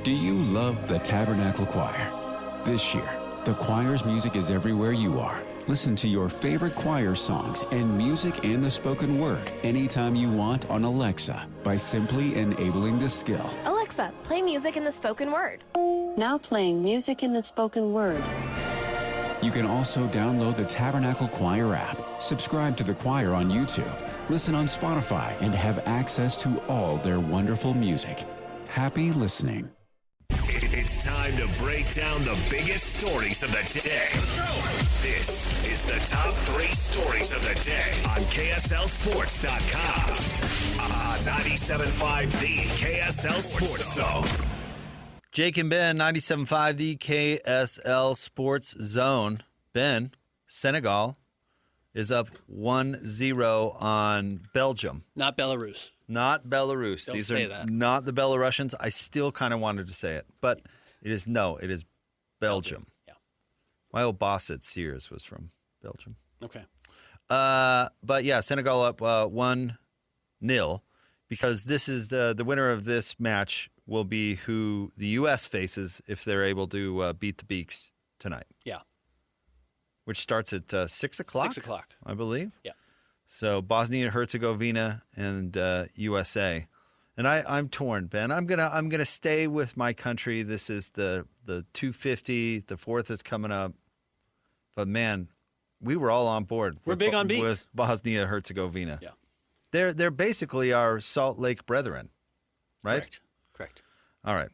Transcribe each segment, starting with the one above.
Do you love the Tabernacle Choir? This year, the choir's music is everywhere you are. Listen to your favorite choir songs and music and the spoken word anytime you want on Alexa by simply enabling the skill. Alexa, play music in the spoken word. Now playing music in the spoken word. You can also download the Tabernacle Choir app, subscribe to the choir on YouTube, listen on Spotify, and have access to all their wonderful music. Happy listening. It's time to break down the biggest stories of the day. This is the top 3 stories of the day on KSLSports.com. On 97.5, the KSL Sports Zone. Jake and Ben, 97.5, the KSL Sports Zone. Ben, Senegal is up 1-0 on Belgium. Not Belarus. Not Belarus. Don't These say are that. not the Belarusians. I still kind of wanted to say it, but it is Belgium. Yeah. My old boss at Sears was from Belgium. Okay. But yeah, Senegal up 1-0 because this is the winner of this match will be who the U.S. faces if they're able to beat the Beaks tonight. Yeah. Which starts at 6 o'clock? 6 o'clock. I believe. Yeah. So Bosnia, Herzegovina, and USA. And I'm torn, Ben. I'm gonna stay with my country. This is the 250. The 4th is coming up. But man, we were all on board. We're big on Beaks. With Bosnia, Herzegovina. Yeah. They're basically our Salt Lake brethren, right? Correct. All right.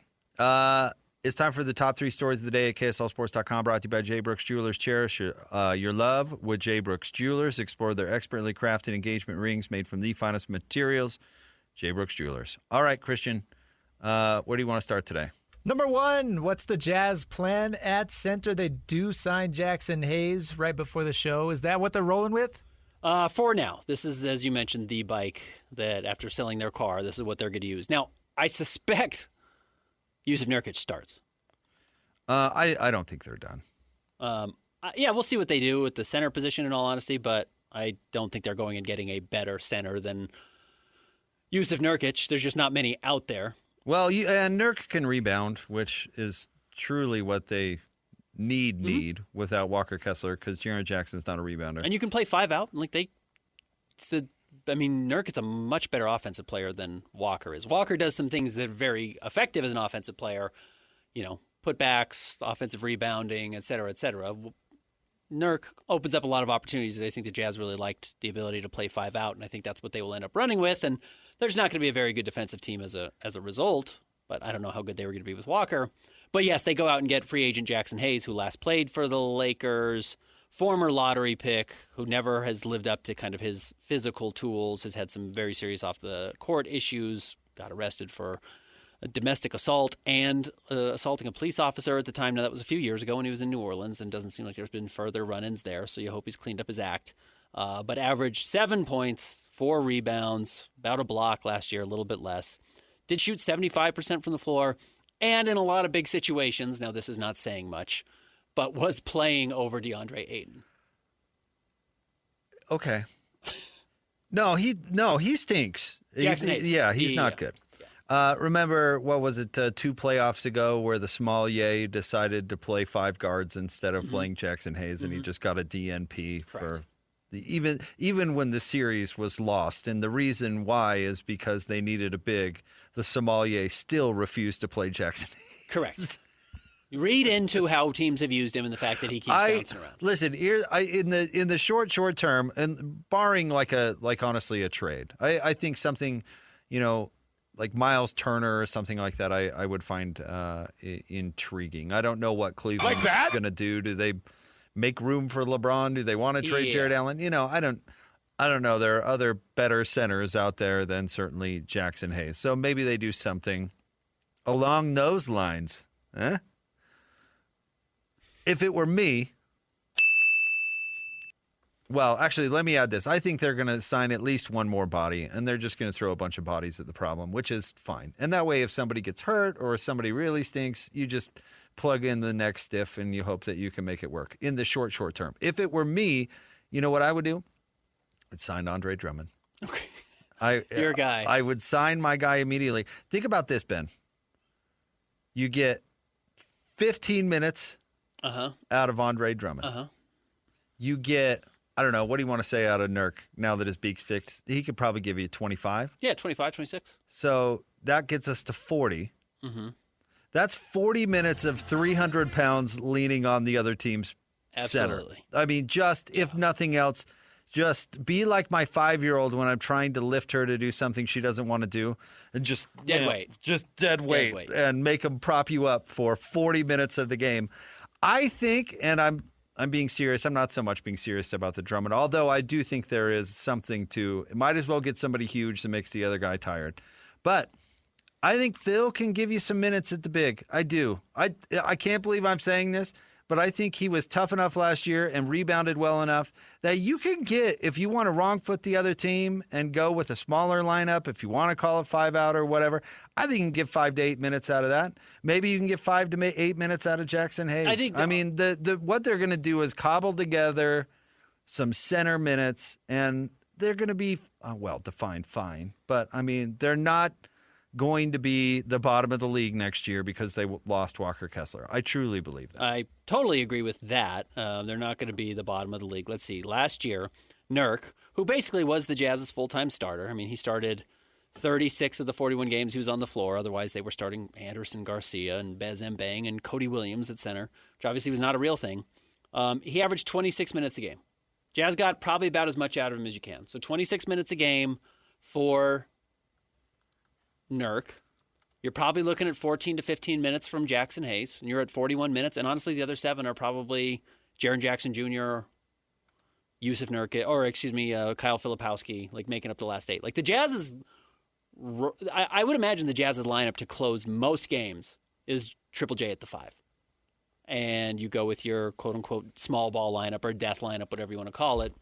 It's time for the top 3 stories of the day at KSLSports.com, brought to you by J. Brooks Jewelers. Cherish your love with J. Brooks Jewelers. Explore their expertly crafted engagement rings made from the finest materials. J. Brooks Jewelers. All right, Christian, where do you want to start today? Number 1, what's the Jazz plan at center? They do sign Jackson Hayes right before the show. Is that what they're rolling with? For now. This is, as you mentioned, the bike that after selling their car, this is what they're going to use. Now, I suspect Yusuf Nurkic starts. I don't think they're done. Yeah, we'll see what they do with the center position, in all honesty, but I don't think they're going and getting a better center than Yusuf Nurkic. There's just not many out there. Well, and Nurk can rebound, which is truly what they need without Walker Kessler, because Jaren Jackson's not a rebounder. And you can play 5 out. Nurkic's a much better offensive player than Walker is. Walker does some things that are very effective as an offensive player, putbacks, offensive rebounding, et cetera, et cetera. Nurk opens up a lot of opportunities that I think the Jazz really liked, the ability to play 5 out, and I think that's what they will end up running with. And there's not going to be a very good defensive team as a result, but I don't know how good they were going to be with Walker. But yes, they go out and get free agent Jackson Hayes, who last played for the Lakers, former lottery pick, who never has lived up to kind of his physical tools, has had some very serious off-the-court issues, got arrested for a domestic assault and assaulting a police officer at the time. Now, that was a few years ago when he was in New Orleans, and doesn't seem like there's been further run-ins there, so you hope he's cleaned up his act. But averaged 7 points, 4 rebounds, about a block last year, a little bit less. Did shoot 75% from the floor, and in a lot of big situations, now this is not saying much, but was playing over DeAndre Ayton. Okay. No, he stinks. Jackson Hayes. He's not good. Remember, what was it, 2 playoffs ago where the small Ye decided to play 5 guards instead of playing Jackson Hayes, and he just got a DNP for even when the series was lost. And the reason why is because they needed a big. The sommelier still refused to play Jackson Hayes. Correct. You read into how teams have used him and the fact that he keeps bouncing around. Listen, in the short term, and barring honestly a trade, I think something, like Miles Turner or something like that, I would find intriguing. I don't know what Cleveland's going to do. Do they make room for LeBron? Do they want to trade Jared Allen? I don't know. There are other better centers out there than certainly Jackson Hayes. So maybe they do something along those lines. If it were me, well, actually, let me add this. I think they're going to sign at least one more body, and they're just going to throw a bunch of bodies at the problem, which is fine. And that way, if somebody gets hurt or somebody really stinks, you just plug in the next stiff and you hope that you can make it work in the short term. If it were me, you know what I would do? I'd sign Andre Drummond. Okay. Your guy. I would sign my guy immediately. Think about this, Ben. You get 15 minutes out of Andre Drummond. You get, I don't know, what do you want to say out of Nurk now that his beak's fixed? He could probably give you 25. Yeah, 25, 26. So that gets us to 40. That's 40 minutes of 300 pounds leaning on the other team's Absolutely. center. I mean, just, if nothing else, just be like my 5-year-old when I'm trying to lift her to do something she doesn't want to do, and just Dead weight. Just dead weight, and make them prop you up for 40 minutes of the game. I think, and I'm being serious. I'm not so much being serious about the Drummond, although I do think there is something to. It might as well get somebody huge that makes the other guy tired. But I think Phil can give you some minutes at the big. I do. I can't believe I'm saying this, but I think he was tough enough last year and rebounded well enough that you can get, if you want to wrong foot the other team and go with a smaller lineup, if you want to call it 5 out or whatever, I think you can get 5 to 8 minutes out of that. Maybe you can get 5 to 8 minutes out of Jackson Hayes. I mean, what they're going to do is cobble together some center minutes, and they're going to be, defined fine. But, I mean, they're not going to be the bottom of the league next year because they lost Walker Kessler. I truly believe that. I totally agree with that. They're not going to be the bottom of the league. Let's see. Last year, Nurk, who basically was the Jazz's full-time starter. I mean, he started 36 of the 41 games he was on the floor. Otherwise, they were starting Anderson Garcia and Bez Mbang and Cody Williams at center, which obviously was not a real thing. He averaged 26 minutes a game. Jazz got probably about as much out of him as you can. So 26 minutes a game for Nurk. You're probably looking at 14 to 15 minutes from Jackson Hayes, and you're at 41 minutes. And honestly, the other 7 are probably Jaren Jackson Jr., Yusuf Nurkic, or Kyle Filipowski, like making up the last 8. Like the Jazz is, I would imagine the Jazz's lineup to close most games is Triple J at the 5. And you go with your quote unquote small ball lineup or death lineup, whatever you want to call it,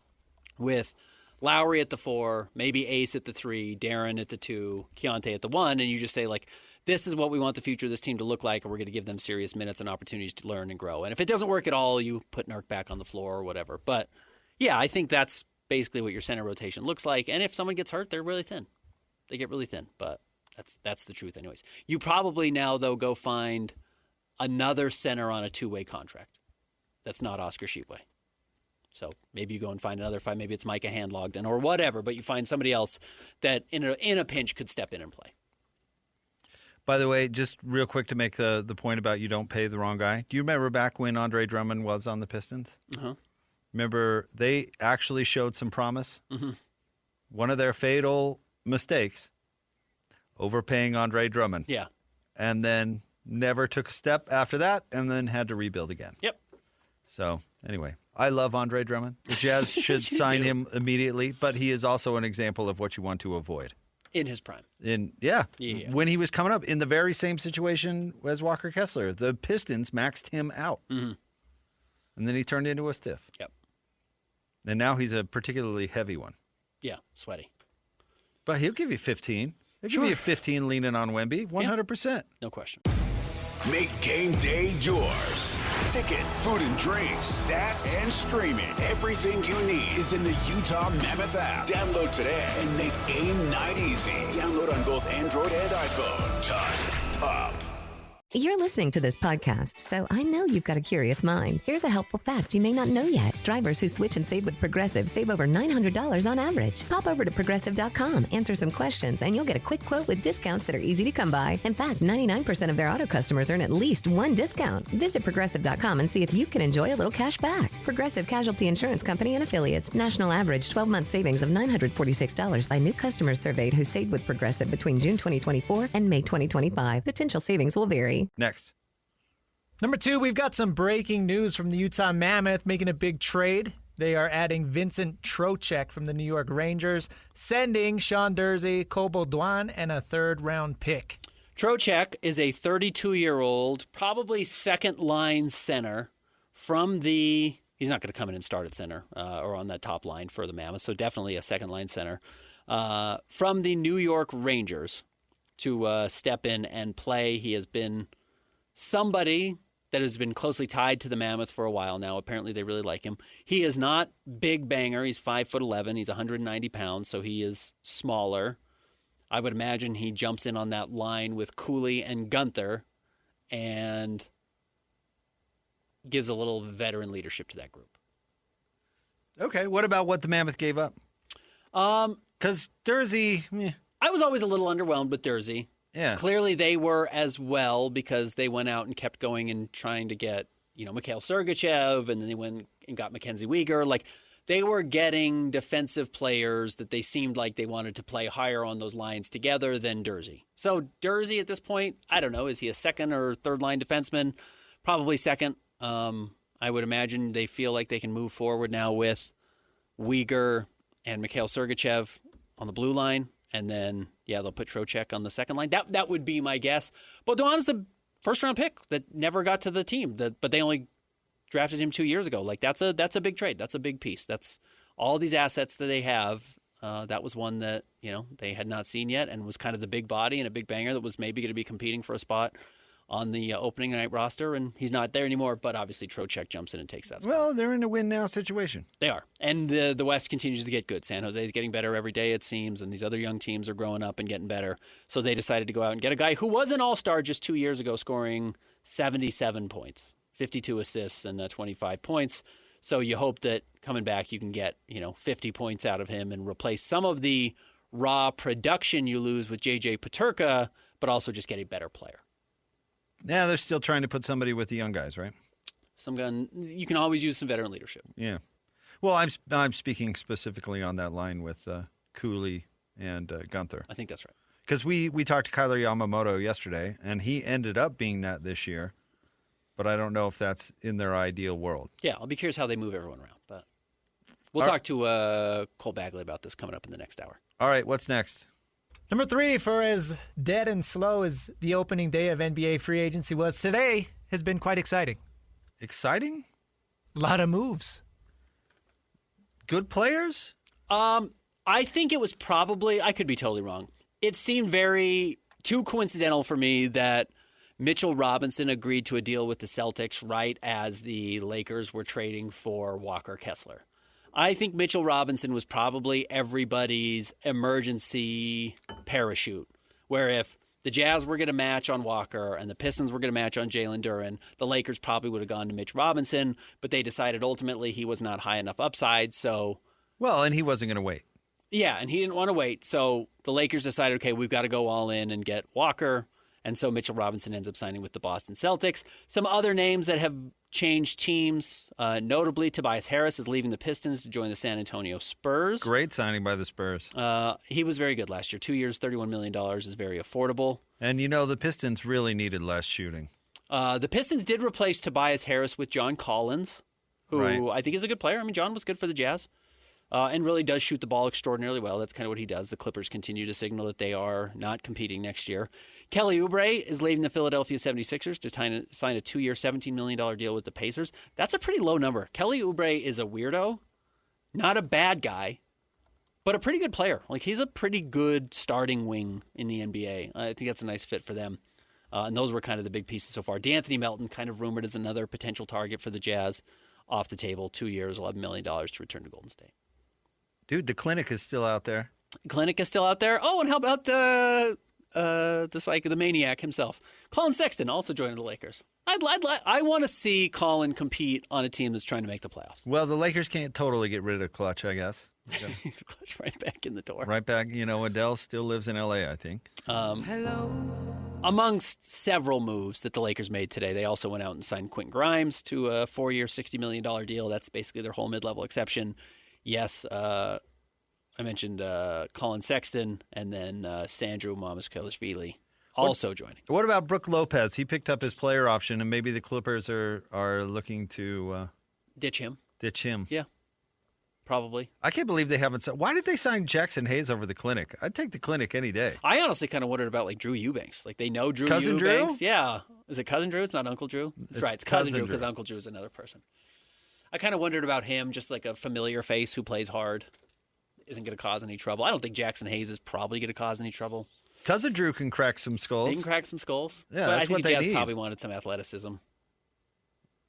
with Lowry at the 4, maybe Ace at the 3, Darren at the 2, Keontae at the 1, and you just say, like, this is what we want the future of this team to look like, and we're going to give them serious minutes and opportunities to learn and grow. And if it doesn't work at all, you put Nurk back on the floor or whatever. But, yeah, I think that's basically what your center rotation looks like. And if someone gets hurt, they're really thin. They get really thin, but that's the truth anyways. You probably now, though, go find another center on a 2-way contract. That's not Oscar Sheepway. So maybe you go and find another 5. Maybe it's Micah Handlogden or whatever, but you find somebody else that in a pinch could step in and play. By the way, just real quick to make the point about you don't pay the wrong guy. Do you remember back when Andre Drummond was on the Pistons? Remember, they actually showed some promise? One of their fatal mistakes, overpaying Andre Drummond. Yeah. And then never took a step after that and then had to rebuild again. Yep. So, anyway, I love Andre Drummond. The Jazz should sign him immediately, but he is also an example of what you want to avoid. In his prime. Yeah. When he was coming up in the very same situation as Walker Kessler. The Pistons maxed him out. And then he turned into a stiff. Yep. And now he's a particularly heavy one. Yeah, sweaty. But he'll give you 15. He'll give you 15 leaning on Wemby, 100%. No question. Make game day yours. Tickets, food and drinks, stats, and streaming. Everything you need is in the Utah Mammoth app. Download today and make game night easy. Download on both Android and iPhone. Tusk Top. You're listening to this podcast, so I know you've got a curious mind. Here's a helpful fact you may not know yet. Drivers who switch and save with Progressive save over $900 on average. Pop over to Progressive.com, answer some questions, and you'll get a quick quote with discounts that are easy to come by. In fact, 99% of their auto customers earn at least one discount. Visit Progressive.com and see if you can enjoy a little cash back. Progressive Casualty Insurance Company and Affiliates. National average 12-month savings of $946 by new customers surveyed who saved with Progressive between June 2024 and May 2025. Potential savings will vary. Next. Number 2, we've got some breaking news from the Utah Mammoth making a big trade. They are adding Vincent Trochek from the New York Rangers, sending Sean Dursey, Cole Baudouin, and a 3rd-round pick. Trochek is a 32-year-old, probably second-line center from the – he's not going to come in and start at center or on that top line for the Mammoth, so definitely a second-line center from the New York Rangers to step in and play. He has been somebody that has been closely tied to the Mammoth for a while now. Apparently they really like him. He is not big banger. He's 5'11". He's 190 pounds, so he is smaller. I would imagine he jumps in on that line with Cooley and Gunther and gives a little veteran leadership to that group. Okay, what about what the Mammoth gave up? Because Dursey, I was always a little underwhelmed with Dursey. yeah. Clearly they were as well because they went out and kept going and trying to get, Mikhail Sergachev, and then they went and got Mackenzie Weegar. Like, they were getting defensive players that they seemed like they wanted to play higher on those lines together than Dursey. So Dursey at this point, I don't know, is he a second or third line defenseman? Probably second. I would imagine they feel like they can move forward now with Weegar and Mikhail Sergachev on the blue line. And then, they'll put Trochek on the second line. That would be my guess. Baudouin is a first-round pick that never got to the team, but they only drafted him 2 years ago. Like, that's a big trade. That's a big piece. That's all these assets that they have. That was one that, they had not seen yet and was kind of the big body and a big banger that was maybe going to be competing for a spot on the opening night roster, and he's not there anymore, but obviously Trochek jumps in and takes that spot. Well, they're in a win-now situation. They are. And the West continues to get good. San Jose is getting better every day, it seems, and these other young teams are growing up and getting better. So they decided to go out and get a guy who was an all-star just 2 years ago, scoring 77 points, 52 assists, and 25 points. So you hope that coming back you can get 50 points out of him and replace some of the raw production you lose with J.J. Peterka, but also just get a better player. Yeah, they're still trying to put somebody with the young guys, right? You can always use some veteran leadership. Yeah. Well, I'm speaking specifically on that line with Cooley and Gunther. I think that's right. Because we talked to Kyler Yamamoto yesterday, and he ended up being that this year. But I don't know if that's in their ideal world. Yeah, I'll be curious how they move everyone around. But we'll talk to Cole Bagley about this coming up in the next hour. All right, what's next? Number 3, for as dead and slow as the opening day of NBA free agency was today, has been quite exciting. Exciting? A lot of moves. Good players? I think it was probably, I could be totally wrong. It seemed very too coincidental for me that Mitchell Robinson agreed to a deal with the Celtics right as the Lakers were trading for Walker Kessler. I think Mitchell Robinson was probably everybody's emergency parachute, where if the Jazz were going to match on Walker and the Pistons were going to match on Jalen Duren, the Lakers probably would have gone to Mitch Robinson, but they decided ultimately he was not high enough upside, so... Well, and he wasn't going to wait. Yeah, and he didn't want to wait, so the Lakers decided, okay, we've got to go all in and get Walker, and so Mitchell Robinson ends up signing with the Boston Celtics. Some other names that have changed teams, notably Tobias Harris is leaving the Pistons to join the San Antonio Spurs. Great signing by the Spurs. He was very good last year. 2 years, $31 million is very affordable. And the Pistons really needed less shooting. The Pistons did replace Tobias Harris with John Collins, who Right. I think is a good player. I mean, John was good for the Jazz. And really does shoot the ball extraordinarily well. That's kind of what he does. The Clippers continue to signal that they are not competing next year. Kelly Oubre is leaving the Philadelphia 76ers to sign a 2-year, $17 million deal with the Pacers. That's a pretty low number. Kelly Oubre is a weirdo, not a bad guy, but a pretty good player. Like, he's a pretty good starting wing in the NBA. I think that's a nice fit for them. And those were kind of the big pieces so far. D'Anthony Melton, kind of rumored as another potential target for the Jazz, off the table, 2 years, $11 million to return to Golden State. Dude, the clinic is still out there. Clinic is still out there. Oh, and how about the maniac himself, Colin Sexton, also joining the Lakers. I want to see Colin compete on a team that's trying to make the playoffs. Well, the Lakers can't totally get rid of Clutch, I guess. He's Clutch right back in the door. Right back. Adele still lives in L.A., I think. Amongst several moves that the Lakers made today, they also went out and signed Quentin Grimes to a 4-year, $60 million deal. That's basically their whole mid-level exception. Yes, I mentioned Colin Sexton and then Sandro Mamukelashvili also joining. What about Brook Lopez? He picked up his player option, and maybe the Clippers are looking to ditch him. Yeah, probably. I can't believe they haven't. Why did they sign Jackson Hayes over the Clinic? I'd take the Clinic any day. I honestly kind of wondered about like Drew Eubanks. Like, they know Drew Cousin Eubanks. Drew? Yeah. Is it Cousin Drew? It's not Uncle Drew? That's right. It's Cousin Drew because Uncle Drew is another person. I kind of wondered about him, just like a familiar face who plays hard, isn't going to cause any trouble. I don't think Jackson Hayes is probably going to cause any trouble. Cousin Drew can crack some skulls. He can crack some skulls. Yeah, but that's I think what the they Jazz need. probably wanted some athleticism.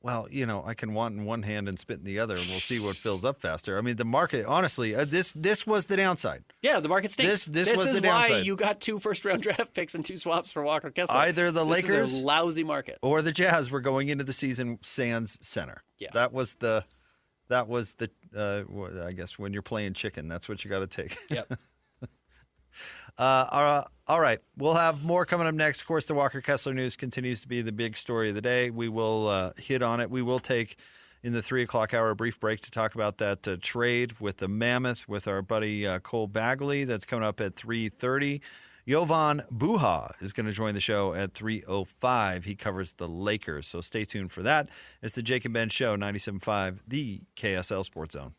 Well, I can want in one hand and spit in the other, and we'll see what fills up faster. I mean, the market, honestly, this was the downside. Yeah, the market stinks. This is was the why downside. you got 2 first-round draft picks and 2 swaps for Walker Kessler. Either the Lakers This is a lousy market. or the Jazz were going into the season sans center. Yeah. That was the. I guess when you're playing chicken, that's what you got to take. Yep. All right. We'll have more coming up next. Of course, the Walker Kessler news continues to be the big story of the day. We will hit on it. We will take, in the 3 o'clock hour, a brief break to talk about that trade with the Mammoth with our buddy Cole Bagley. That's coming up at 3:30. Jovan Buha is going to join the show at 3:05. He covers the Lakers, so stay tuned for that. It's the Jake and Ben Show, 97.5, the KSL Sports Zone.